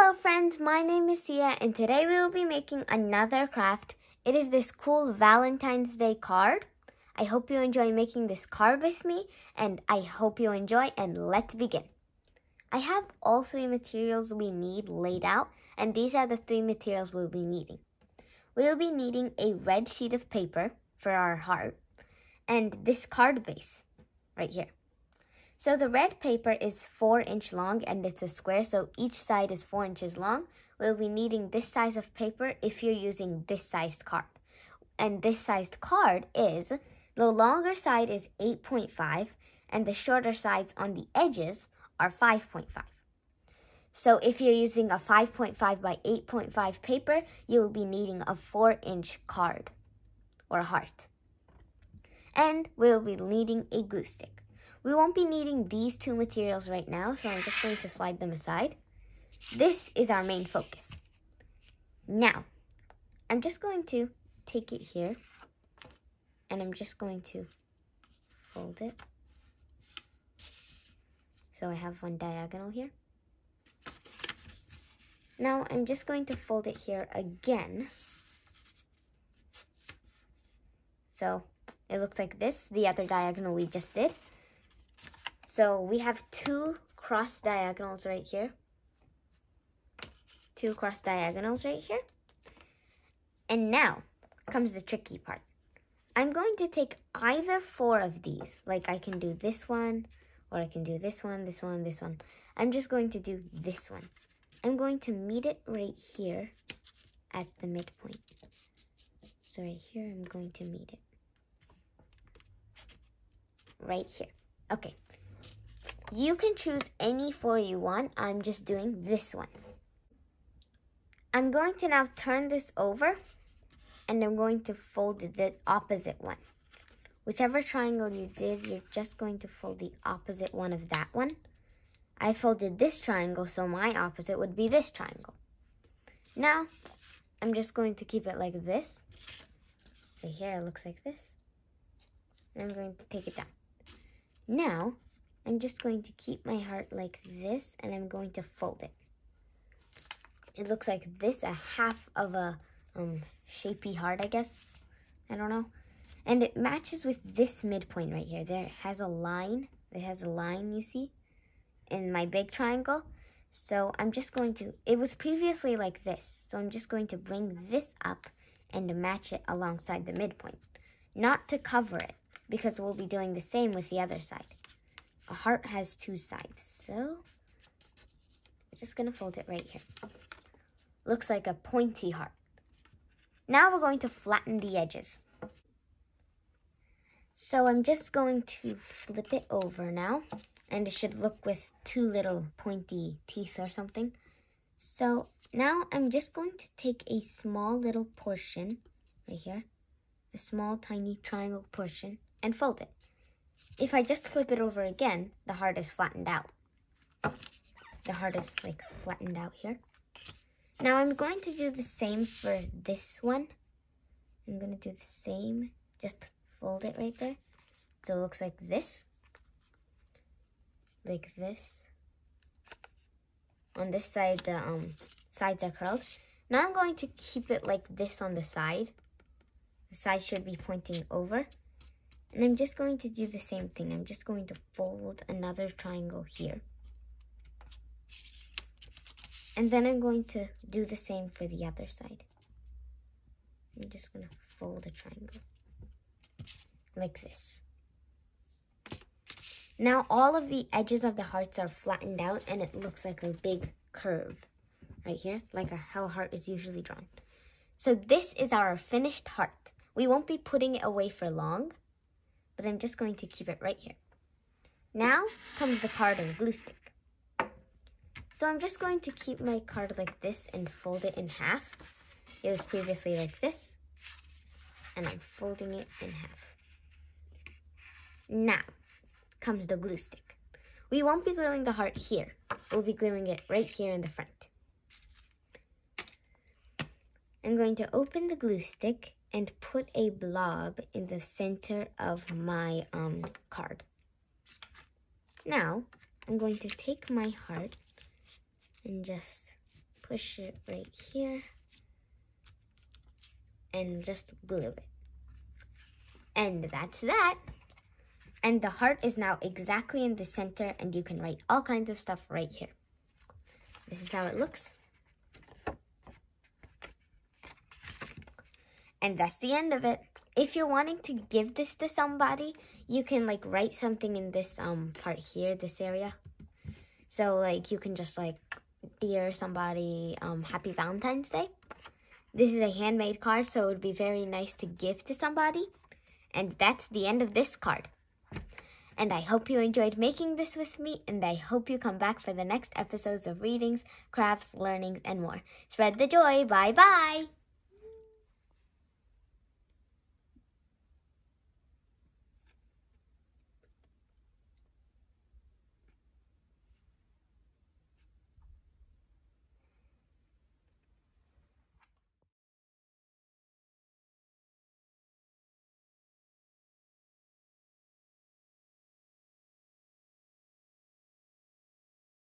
Hello friends, my name is Sia and today we will be making another craft. It is this cool Valentine's Day card. I hope you enjoy making this card with me and I hope you enjoy, and let's begin. I have all three materials we need laid out, and these are the three materials we'll be needing. We will be needing a red sheet of paper for our heart and this card base right here. So the red paper is 4-inch long and it's a square, so each side is 4 inches long. We'll be needing this size of paper if you're using this sized card. And this sized card is, the longer side is 8.5 and the shorter sides on the edges are 5.5. So if you're using a 5.5 by 8.5 paper, you will be needing a 4-inch card or a heart. And we'll be needing a glue stick. We won't be needing these two materials right now, so I'm just going to slide them aside. This is our main focus. Now, I'm just going to take it here, and I'm just going to fold it. So I have one diagonal here. Now, I'm just going to fold it here again. So it looks like this, the other diagonal we just did. So we have two cross diagonals right here. Two cross diagonals right here. And now comes the tricky part. I'm going to take either 4 of these. Like I can do this one, or I can do this one, this one, this one. I'm just going to do this one. I'm going to meet it right here at the midpoint. So right here, I'm going to meet it. Right here. Okay. You can choose any 4 you want. I'm just doing this one. I'm going to now turn this over and I'm going to fold the opposite one. Whichever triangle you did, you're just going to fold the opposite one of that one. I folded this triangle, so my opposite would be this triangle. Now, I'm just going to keep it like this. Right here, it looks like this. And I'm going to take it down. Now, I'm just going to keep my heart like this, and I'm going to fold it. It looks like this, a half of a shapy heart, I guess. I don't know. And it matches with this midpoint right here. There has a line. It has a line, you see, in my big triangle. So I'm just going to, it was previously like this. So I'm just going to bring this up and match it alongside the midpoint. Not to cover it, because we'll be doing the same with the other side. A heart has 2 sides, so I'm just going to fold it right here. Looks like a pointy heart. Now we're going to flatten the edges. So I'm just going to flip it over now, and it should look with 2 little pointy teeth or something. So now I'm just going to take a small little portion right here, a small tiny triangle portion, and fold it. If I just flip it over again, the heart is flattened out. The heart is like flattened out here. Now I'm going to do the same for this one. I'm going to do the same, just fold it right there. So it looks like this. Like this. On this side, the sides are curled. Now I'm going to keep it like this on the side. The side should be pointing over. And I'm just going to do the same thing. I'm just going to fold another triangle here. And then I'm going to do the same for the other side. I'm just going to fold a triangle like this. Now all of the edges of the hearts are flattened out and it looks like a big curve right here, like how a heart is usually drawn. So this is our finished heart. We won't be putting it away for long, but I'm just going to keep it right here. Now comes the card and glue stick. So I'm just going to keep my card like this and fold it in half. It was previously like this, and I'm folding it in half. Now comes the glue stick. We won't be gluing the heart here. We'll be gluing it right here in the front. I'm going to open the glue stick and put a blob in the center of my card. Now, I'm going to take my heart and just push it right here and just glue it. And that's that. And the heart is now exactly in the center, and you can write all kinds of stuff right here. This is how it looks. And that's the end of it. If you're wanting to give this to somebody, you can like write something in this part here, this area. So like you can just like, dear somebody, happy Valentine's Day. This is a handmade card, so it would be very nice to give to somebody. And that's the end of this card. And I hope you enjoyed making this with me, and I hope you come back for the next episodes of readings, crafts, learnings, and more. Spread the joy. Bye-bye.